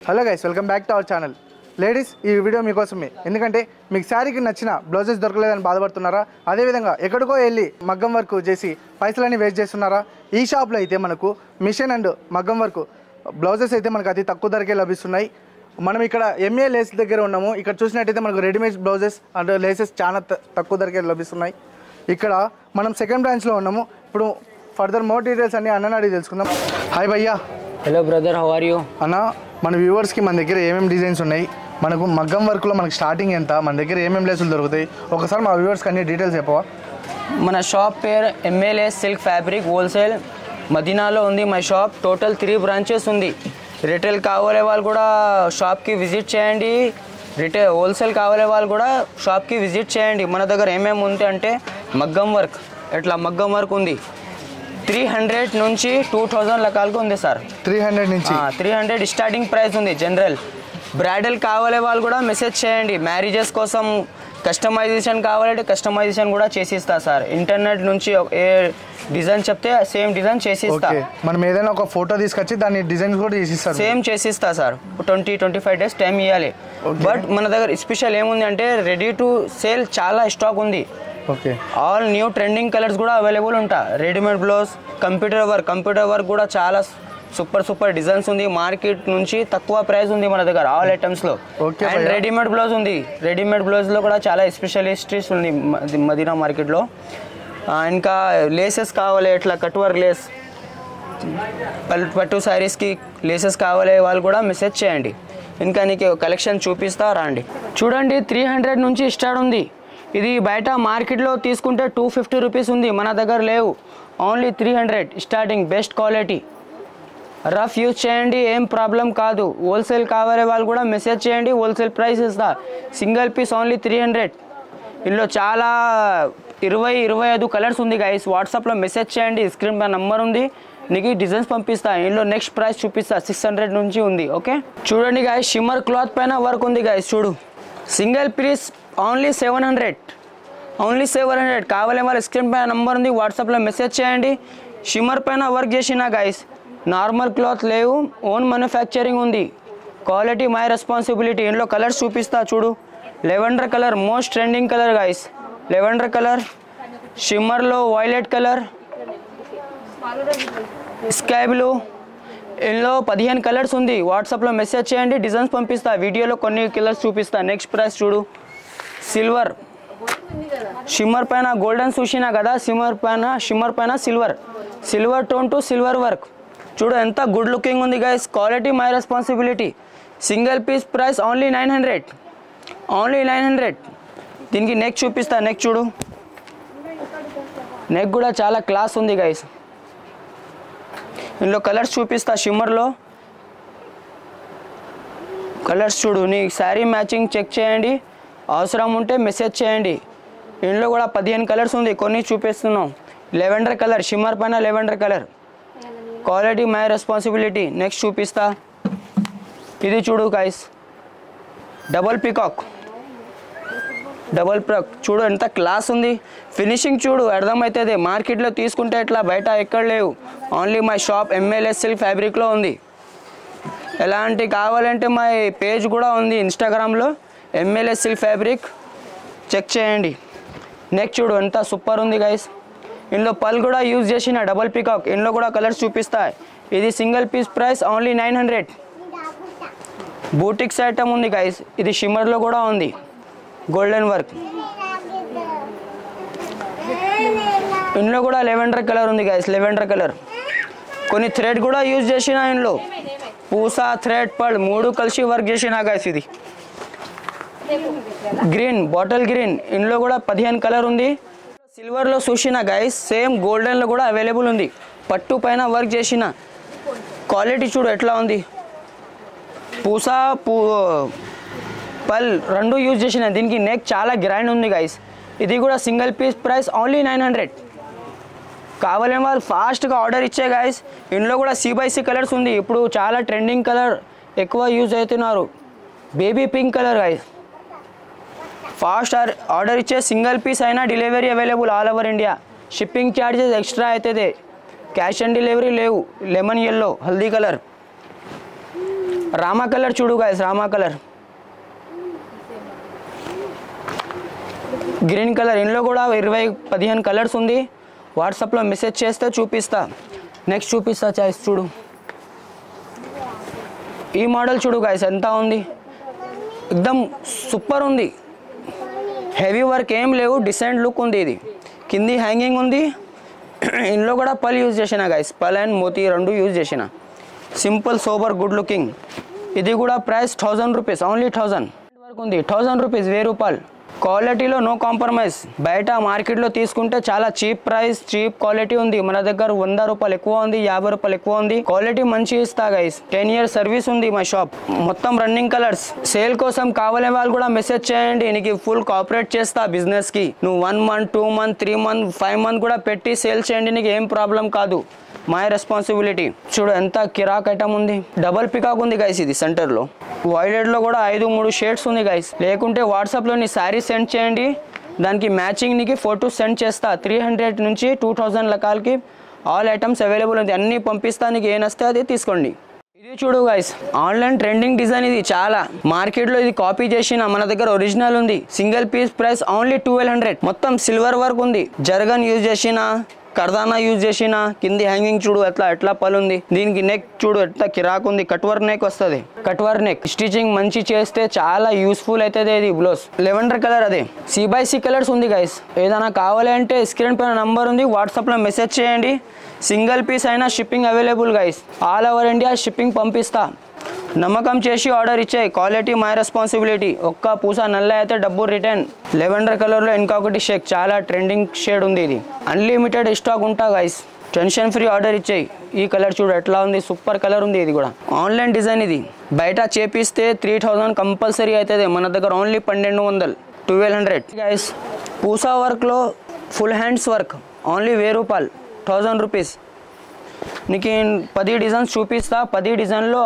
Hello guys, welcome back to our channel. Ladies, ఈ video మీకోసమే. ఎందుకంటే మీకు శారీకి నచ్చిన బ్లౌజెస్ దొరకలేదని బాధపడుతున్నారా? అదేవిధంగా ఎక్కడికో వెళ్ళి మగ్గం వర్క్ చేసి పైసలన్నీ వేస్ట్ చేస్తున్నారా? ఈ షాప్లో అయితే మనకు మిషన్ అండ్ మగ్గం వర్క్ బ్లౌజెస్ అయితే మనకు అతి తక్కువ ధరకే లభిస్తున్నాయి. మనం ఇక్కడ ఎంఏ లేస్ దగ్గర ఉన్నాము. ఇక్కడ చూసినట్టయితే మనకు రెడీమేడ్ బ్లౌజెస్ అండ్ లేసెస్ చాలా తక్కువ ధరకే లభిస్తున్నాయి. ఇక్కడ మనం సెకండ్ బ్రాంచ్లో ఉన్నాము. ఇప్పుడు ఫర్దర్ మోర్ డీటెయిల్స్ అన్ని అన్నని అడిగి తెలుసుకుందాం. హాయ్ భయ్యా. Hello brother, how are you? అన్న, మన వ్యూవర్స్కి మన దగ్గర ఏమేమి డిజైన్స్ ఉన్నాయి, మనకు మగ్గం వర్క్లో మనకు స్టార్టింగ్ ఎంత, మన దగ్గర ఏమేమి లేసులు దొరుకుతాయి, ఒకసారి మా వ్యూవర్స్కి అన్ని డీటెయిల్స్ చెప్పవా? మన షాప్ పేరు ఎంఏలేస్ సిల్క్ ఫ్యాబ్రిక్ హోల్సేల్, మదీనాలో ఉంది మై షాప్. టోటల్ 3 బ్రాంచెస్ ఉంది. రిటైల్ కావాలే వాళ్ళు కూడా షాప్కి విజిట్ చేయండి, రిటైల్ హోల్సేల్ కావాలే వాళ్ళు కూడా షాప్కి విజిట్ చేయండి. మన దగ్గర ఏమేమి ఉంది అంటే మగ్గం వర్క్, ఇట్లా మగ్గం వర్క్ ఉంది. 300 నుంచి 2000 రకాలకు ఉంది సార్. 300 నుంచి 300 స్టార్టింగ్ ప్రైస్ ఉంది. జనరల్ బ్రైడల్ కావాలే వాళ్ళు కూడా మెసేజ్ చేయండి. మ్యారేజెస్ కోసం కస్టమైజేషన్ కావాలంటే కస్టమైజేషన్ కూడా చేసిస్తా సార్. ఇంటర్నెట్ నుంచి ఏ డిజైన్ చెప్తే సేమ్ డిజైన్ చేసిస్తా. మనం ఏదైనా ఒక ఫోటో తీసుకొచ్చి దాన్ని డిజైన్ కూడా చేసిస్తారు. సేమ్ చేసిస్తా సార్. 20-25 డేస్ టైం ఇవ్వాలి. బట్ మన దగ్గర స్పెషల్ ఏముంది అంటే రెడీ టు సేల్ చాలా స్టాక్ ఉంది. Okay, all new trending colours కూడా అవైలబుల్ ఉంటాయి. రెడీమేడ్ బ్లౌజ్, కంప్యూటర్ వర్క్ కూడా చాలా సూపర్ డిజైన్స్ ఉంది. మార్కెట్ నుంచి తక్కువ ప్రైస్ ఉంది మన దగ్గర ఆల్ ఐటమ్స్లో. అండ్ రెడీమేడ్ బ్లౌజ్ ఉంది. రెడీమేడ్ బ్లౌజ్లో కూడా చాలా స్పెషలిస్ట్స్ ఉంది మదీనా మార్కెట్లో. ఇంకా లేసెస్ కావాలి, ఇట్లా కట్ వర్క్ లేస్, పట్టు శారీస్కి లేసెస్ కావాలి వాళ్ళు కూడా మెసేజ్ చేయండి. ఇంకా నీకు కలెక్షన్ చూపిస్తా రండి. చూడండి, 300 నుంచి స్టార్ట్ ఉంది. ఇది బయట మార్కెట్లో తీసుకుంటే 250 రూపీస్ ఉంది. మన దగ్గర లేవు, only 300 starting. Best quality, rough use చేయండి, ఏం ప్రాబ్లం కాదు. హోల్సేల్ కావాలే వాళ్ళు కూడా మెసేజ్ చేయండి, హోల్సేల్ ప్రైస్ ఇస్తా. Single piece only 300. ఇందులో చాలా 20-25 కలర్స్ ఉంది గైస్. వాట్సాప్లో మెసేజ్ చేయండి, స్క్రీన్ పై నెంబర్ ఉంది, నీకు డిజైన్స్ పంపిస్తా. ఇందులో నెక్స్ట్ ప్రైస్ చూపిస్తా, 600 నుంచి ఉంది. ఓకే, చూడండి గైస్, షిమ్మర్ క్లాత్ పైన వర్క్ ఉంది గైస్. చూడు, సింగిల్ పీస్ ఓన్లీ 700. ఓన్లీ 700 కావాలే వాళ్ళ స్క్రీన్ పైన నెంబర్ ఉంది, వాట్సాప్లో మెసేజ్ చేయండి. షిమ్మర్ పైన వర్క్ చేసిన గైస్, నార్మల్ క్లాత్ లేవు, ఓన్ మ్యానుఫ్యాక్చరింగ్ ఉంది. Quality my responsibility. ఇందులో కలర్స్ చూపిస్తా చూడు. Lavender colour most trending colour guys. Lavender colour, షిమ్మర్లో వైలెట్ కలర్, స్కై బ్లూ. ఇందులో 15 కలర్స్ ఉంది. వాట్సాప్లో మెసేజ్ చేయండి, డిజైన్స్ పంపిస్తా. వీడియోలో కొన్ని కలర్స్ చూపిస్తా. నెక్స్ట్ ప్రైస్ చూడు, సిల్వర్. షిమ్మర్ పైన గోల్డెన్ చూసినా కదా, షిమ్మర్ పైన silver tone to silver work. చూడు ఎంత గుడ్ లుకింగ్ ఉంది guys. Quality my responsibility. Single piece price only 900. Only 900. దీనికి నెక్ చూపిస్తా. నెక్ చూడు, నెక్ కూడా చాలా క్లాస్ ఉంది గైస్. ఇందులో కలర్స్ చూపిస్తా. షిమ్మర్లో కలర్స్ చూడు, నీ శారీ మ్యాచింగ్ చెక్ చేయండి, అవసరం ఉంటే మెసేజ్ చేయండి. ఇందులో కూడా 15 కలర్స్ ఉంది, కొన్ని చూపిస్తున్నాం. లెవెండర్ కలర్, షిమ్మర్ పైన lavender colour. Quality my responsibility. Next చూపిస్తా. ఇది చూడు గైస్, డబల్ పీకాక్ చూడు ఎంత క్లాస్ ఉంది. ఫినిషింగ్ చూడు, అర్థమవుతుంది. మార్కెట్లో తీసుకుంటే ఇట్లా బయట ఎక్కడ లేవు. ఓన్లీ మై షాప్ ఎంఏలేస్ సిల్క్ ఫ్యాబ్రిక్లో ఉంది. ఎలాంటి కావాలంటే మై పేజ్ కూడా ఉంది ఇన్స్టాగ్రామ్లో, ఎంఏలేస్ సిల్క్ ఫ్యాబ్రిక్, చెక్ చేయండి. నెక్స్ట్ చూడు ఎంత సూపర్ ఉంది గైస్. ఇందులో పల్ కూడా యూజ్ చేసిన డబల్ పీకాక్. ఇందులో కూడా కలర్స్ చూపిస్తా. ఇది single piece price only 900. Boutiques item ఉంది గైస్. ఇది షిమ్మర్లో కూడా ఉంది, గోల్డెన్ వర్క్. ఇందులో కూడా లెవెండర్ కలర్ ఉంది గైస్. లెవెండర్ కలర్ కొన్ని థ్రెడ్ కూడా యూజ్ చేసిన. ఇందులో పూసా, థ్రెడ్, పల్ 3 కలిసి వర్క్ చేసిన గైస్. ఇది గ్రీన్, బాటిల్ గ్రీన్. ఇందులో కూడా 15 కలర్ ఉంది. సిల్వర్లో చూసిన గైస్, సేమ్ గోల్డెన్లో కూడా అవైలబుల్ ఉంది. పట్టు పైన వర్క్ చేసిన. క్వాలిటీ చూడు ఎట్లా ఉంది. పూసా, పల్ 2 యూజ్ చేసిన. దీనికి నెక్ చాలా గ్రాండ్ ఉంది గైస్. ఇది కూడా సింగిల్ పీస్ ప్రైస్ ఓన్లీ 900. కావాలని వాళ్ళు ఫాస్ట్గా ఆర్డర్ ఇచ్చే గైస్. ఇందులో కూడా C/C కలర్స్ ఉంది. ఇప్పుడు చాలా ట్రెండింగ్ కలర్ ఎక్కువ యూజ్ అవుతున్నారు, baby pink colour guys. Fast order ఇచ్చే సింగిల్ పీస్ అయినా delivery available all over India. Shipping charges extra అవుతుంది. క్యాష్ ఆన్ డెలివరీ లేవు. Lemon yellow, haldi colour. Rama colour చూడు guys, Rama colour, green colour. ఇందులో కూడా 20-15 కలర్స్ ఉంది. వాట్సాప్లో మెసేజ్ చేస్తే చూపిస్తా. నెక్స్ట్ చూపిస్తా చాయిస్ చూడు. ఈ మోడల్ చూడు గైస్ ఎంత ఉంది, ఎక్దమ్ సూపర్ ఉంది. హెవీ వర్క్ ఏం లేవు, డిసెంట్ లుక్ ఉంది. ఇది కింది హ్యాంగింగ్ ఉంది. ఇందులో కూడా పల్ యూజ్ చేసిన గైస్, పల్ అండ్ మోతీ రెండు యూజ్ చేసిన. Simple sober good looking. ఇది కూడా ప్రైస్ 1000 రూపీస్, ఓన్లీ 1000 వరకు ఉంది. 1000 రూపీస్, 1000 రూపాయలు. క్వాలిటీలో నో కాంప్రమైజ్. బయట మార్కెట్లో తీసుకుంటే చాలా చీప్ ప్రైస్, చీప్ క్వాలిటీ ఉంది. మన దగ్గర 100 రూపాయలు ఎక్కువ ఉంది, 50 రూపాయలు ఎక్కువ ఉంది. క్వాలిటీ మంచి ఇస్తా గైస్. 10 years సర్వీస్ ఉంది మా షాప్. మొత్తం రన్నింగ్ కలర్స్. సేల్ కోసం కావాలే వాళ్ళు కూడా మెసేజ్ చేయండి. నీకు ఫుల్ కోఆపరేట్ చేస్తా బిజినెస్ కి. నువ్వు 1 month 2 month 3 month 5 month కూడా పెట్టి సేల్ చేయండి, నీకు ఏం ప్రాబ్లం కాదు. My responsibility. చూడు ఎంత కిరాక్ ఐటమ్ ఉంది. డబల్ పికాక్ ఉంది గైస్. ఇది సెంటర్లో వైలెట్లో కూడా 5-3 షేడ్స్ ఉంది గైస్. లేకుంటే వాట్సాప్లో నీ శారీ సెండ్ చేయండి, దానికి మ్యాచింగ్ నీకు ఫోటో సెండ్ చేస్తా. 300 నుంచి 2000 రకాలకి ఆల్ ఐటమ్స్ అవైలబుల్ ఉంది. అన్నీ పంపిస్తా, నీకు ఏం వస్తే అది తీసుకోండి. ఇది చూడు గైస్, ఆన్లైన్ ట్రెండింగ్ డిజైన్. ఇది చాలా మార్కెట్లో ఇది కాపీ చేసిన, మన దగ్గర ఒరిజినల్ ఉంది. Single piece price only 1200. మొత్తం సిల్వర్ వర్క్ ఉంది. జర్గన్ యూజ్ చేసిన, కర్దానా యూజ్ చేసిన. కింది హ్యాంగింగ్ చూడు ఎట్లా పలు ఉంది. దీనికి నెక్ చూడు ఎట్లా కిరాక్ ఉంది. కట్వర్ నెక్ వస్తుంది. కట్వర్ నెక్ స్టిచింగ్ మంచి చేస్తే చాలా యూస్ఫుల్ అవుతుంది. ఇది బ్లౌజ్ లెవెండర్ కలర్, అదే C/C కలర్స్ ఉంది గైస్. ఏదైనా కావాలి అంటే స్క్రీన్ పైన నంబర్ ఉంది, వాట్సాప్లో మెసేజ్ చేయండి. సింగిల్ పీస్ అయినా shipping available guys. All over India shipping పంపిస్తా. నమ్మకం చేసి ఆర్డర్ ఇచ్చాయి. Quality my responsibility. ఒక్క పూస నల్ల అయితే డబ్బు రిటర్న్. లెవెండర్ కలర్లో ఇంకొకటి షేక్, చాలా ట్రెండింగ్ షేడ్ ఉంది. ఇది అన్లిమిటెడ్ స్టాక్ ఉంటా గైస్. టెన్షన్ ఫ్రీ ఆర్డర్ ఇచ్చాయి. ఈ కలర్ చూడు ఎట్లా ఉంది, సూపర్ కలర్ ఉంది. ఇది కూడా ఆన్లైన్ డిజైన్. ఇది బయట చేపిస్తే 3000 కంపల్సరీ అవుతుంది. మన దగ్గర ఓన్లీ 1200, 1200 గైస్. పూసా వర్క్లో ఫుల్ హ్యాండ్స్ వర్క్ ఓన్లీ 1000 రూపాయలు, 1000 రూపీస్. నీకు 10 డిజైన్స్ చూపిస్తా. 10 డిజైన్లో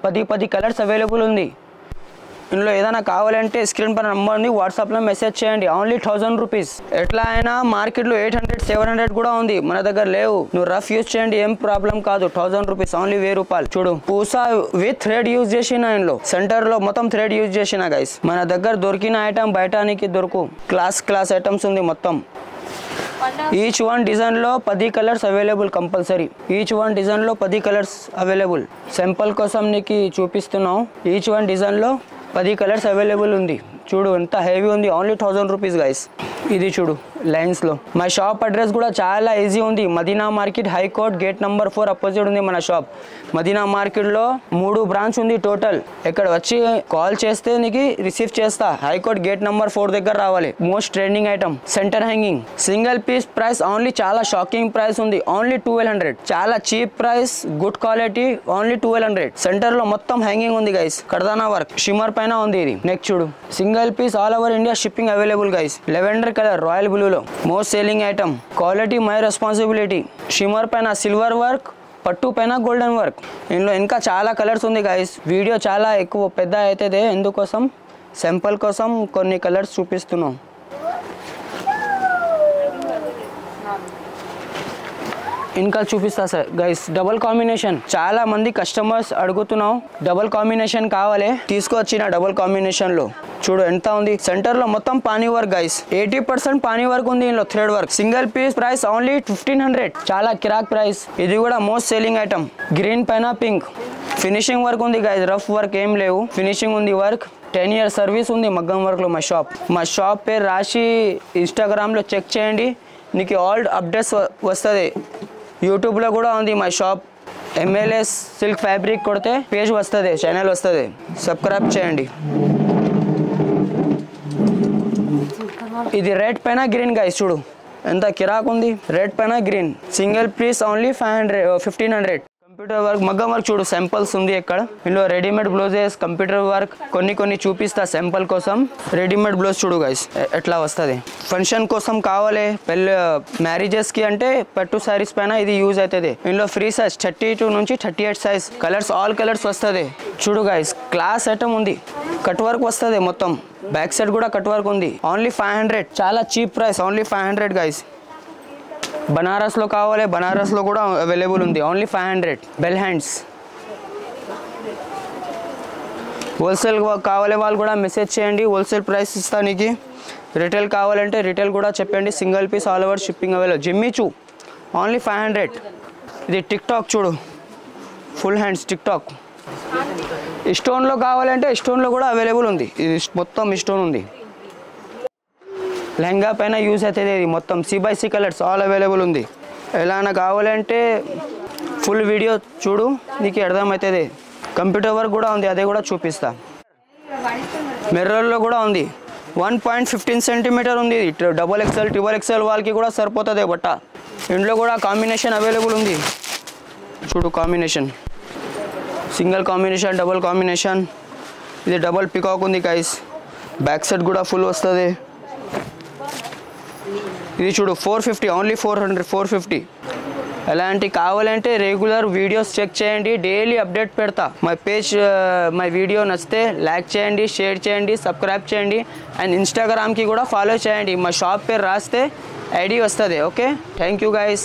10 కలర్స్ అవైలబుల్ ఉంది. ఇందులో ఏదైనా కావాలంటే స్క్రీన్ పైన నంబర్ ఉంది, వాట్సాప్లో మెసేజ్ చేయండి. Only 1000 rupees. ఎట్లా అయినా మార్కెట్లో 800-700 కూడా ఉంది, మన దగ్గర లేవు. నువ్వు రఫ్ యూజ్ చేయండి, ఏం ప్రాబ్లం కాదు. 1000 రూపీస్, ఓన్లీ 1000 రూపాయలు. చూడు పూసా విత్ థ్రెడ్ యూజ్ చేసిన. ఇందులో సెంటర్లో మొత్తం థ్రెడ్ యూజ్ చేసిన గైస్. మన దగ్గర దొరికిన ఐటమ్ బయటానికి దొరుకు. క్లాస్ ఐటమ్స్ ఉంది మొత్తం. ఈచ్ వన్ డిజైన్లో 10 colours available compulsory. Each one డిజైన్లో 10 కలర్స్ అవైలబుల్. సింపుల్ కోసం నీకు చూపిస్తున్నాం. ఈచ్ వన్ డిజైన్లో 10 కలర్స్ అవైలబుల్ ఉంది. చూడు ఎంత హెవీ ఉంది. Only 1000 rupees guys. ఇది చూడు లైన్స్లో. మా షాప్ అడ్రస్ కూడా చాలా ఈజీ ఉంది. Madina market, high court gate number 4 opposite ఉంది మన షాప్. మదీనా మార్కెట్లో 3 బ్రాంచ్ ఉంది టోటల్. ఇక్కడ వచ్చి కాల్ చేస్తే నీకు రిసీవ్ చేస్తా. హైకోర్ట్ గేట్ నెంబర్ 4 దగ్గర రావాలి. Most trending item centre hanging. Single piece price only చాలా షాకింగ్ ప్రైస్ ఉంది. ఓన్లీ 1200. చాలా cheap price, good quality, only 1200. సెంటర్లో మొత్తం హ్యాంగింగ్ ఉంది గైస్. కర్దానా వర్క్ షిమ్మర్ పైన ఉంది. ఇది నెక్స్ట్ చూడు. Single piece all over India shipping available guys. Lavender colour royal బ్లూలో most selling item. Quality my responsibility. Shimmer పైన సిల్వర్ వర్క్, పట్టు పైన గోల్డెన్ వర్క్. ఇందులో ఇంకా చాలా కలర్స్ ఉంది గైస్. వీడియో చాలా ఎక్కువ పెద్ద అవుతుంది, ఎందుకోసం సింపుల్ కోసం కొన్ని కలర్స్ చూపిస్తున్నాం. ఇంకా చూపిస్తా సార్ గైస్. డబుల్ కాంబినేషన్ చాలా మంది కస్టమర్స్ అడుగుతున్నాం. డబుల్ కాంబినేషన్ కావాలి, తీసుకొచ్చిన డబుల్ కాంబినేషన్లో. చూడు ఎంత ఉంది. సెంటర్లో మొత్తం పానీ వర్క్ గైస్. 80% పానీ వర్క్ ఉంది. ఇందులో thread work. Single piece price only 1500. చాలా కిరాక్ ప్రైస్. ఇది కూడా మోస్ట్ సేలింగ్ ఐటమ్. గ్రీన్ పైన పింక్ ఫినిషింగ్ వర్క్ ఉంది గైస్. రఫ్ వర్క్ ఏం లేవు, ఫినిషింగ్ ఉంది వర్క్. 10 years సర్వీస్ ఉంది మగ్గం వర్క్లో మా షాప్. మా షాప్ పేరు రాసి ఇన్స్టాగ్రామ్లో చెక్ చేయండి, నీకు ఆల్ అప్డేట్స్ వస్తుంది. యూట్యూబ్లో కూడా ఉంది మా షాప్. MLS సిల్క్ ఫ్యాబ్రిక్ కొడితే పేజ్ వస్తుంది, ఛానల్ వస్తుంది. సబ్స్క్రైబ్ చేయండి. ఇది రెడ్ పైన గ్రీన్ గైస్. చూడు ఎంత కిరాక్ ఉంది. రెడ్ పైన green. Single piece only 1500. Computer work, మగ్గం వర్క్ చూడు సింపుల్స్ ఉంది ఇక్కడ. ఇందులో రెడీమేడ్ బ్లౌజెస్, కంప్యూటర్ వర్క్ కొన్ని చూపిస్తా సింపుల్ కోసం. రెడీమేడ్ బ్లౌజ్ చూడు గైస్ ఎట్లా వస్తుంది. ఫంక్షన్ కోసం కావాలి, మ్యారేజెస్కి అంటే పట్టు శారీస్ పైన ఇది యూజ్ అవుతుంది. ఇందులో ఫ్రీ సైజ్ 32 నుంచి 38 సైజ్. కలర్స్ ఆల్ కలర్స్ వస్తుంది. చూడు గైస్ క్లాస్ ఐటమ్ ఉంది. కట్ వర్క్ వస్తుంది మొత్తం. బ్యాక్ సైడ్ కూడా కట్ వర్క్ ఉంది. ఓన్లీ 500. చాలా చీప్ ప్రైస్, ఓన్లీ 500 గైస్. బనారస్లో కావాలి, బనారస్లో కూడా అవైలబుల్ ఉంది. ఓన్లీ 500. బెల్ హ్యాండ్స్ హోల్సేల్ కావాలే వాళ్ళు కూడా మెసేజ్ చేయండి, హోల్సేల్ ప్రైస్ ఇస్తా నీకు. రిటైల్ కావాలంటే రిటైల్ కూడా చెప్పండి. Single piece all over shipping available. Jimmy Choo only 500. ఇది టిక్ టాక్ చూడు, ఫుల్ హ్యాండ్స్ టిక్ టాక్. స్టోన్లో కావాలంటే స్టోన్లో కూడా అవైలబుల్ ఉంది. ఇది మొత్తం స్టోన్ ఉంది. లెహంగా పైన యూజ్ అవుతుంది. ఇది మొత్తం C/C కలర్స్ ఆల్ అవైలబుల్ ఉంది. ఎలానా కావాలంటే ఫుల్ వీడియో చూడు, నీకు అర్థమవుతుంది. కంప్యూటర్ వర్క్ కూడా ఉంది, అదే కూడా చూపిస్తా. మిర్రర్లో కూడా ఉంది. 1.15 సెంటీమీటర్ ఉంది. XXL, XXL వాళ్ళకి కూడా సరిపోతుంది బట్ట. ఇంట్లో కూడా కాంబినేషన్ అవైలబుల్ ఉంది. చూడు combination, single combination, double combination. ఇది డబుల్ పికాక్ ఉంది గైస్. బ్యాక్ సైడ్ కూడా ఫుల్ వస్తుంది. ఇది చూడు 450, ఓన్లీ 400, 450. అలాంటి కావాలంటే రెగ్యులర్ వీడియోస్ చెక్ చేయండి, డైలీ అప్డేట్ పెడతా. మై వీడియో నచ్చితే లైక్ చేయండి, షేర్ చేయండి, సబ్స్క్రైబ్ చేయండి. అండ్ ఇన్స్టాగ్రామ్కి కూడా ఫాలో చేయండి. మా షాప్ పేరు రాస్తే ఐడి వస్తుంది. Okay, thank you guys.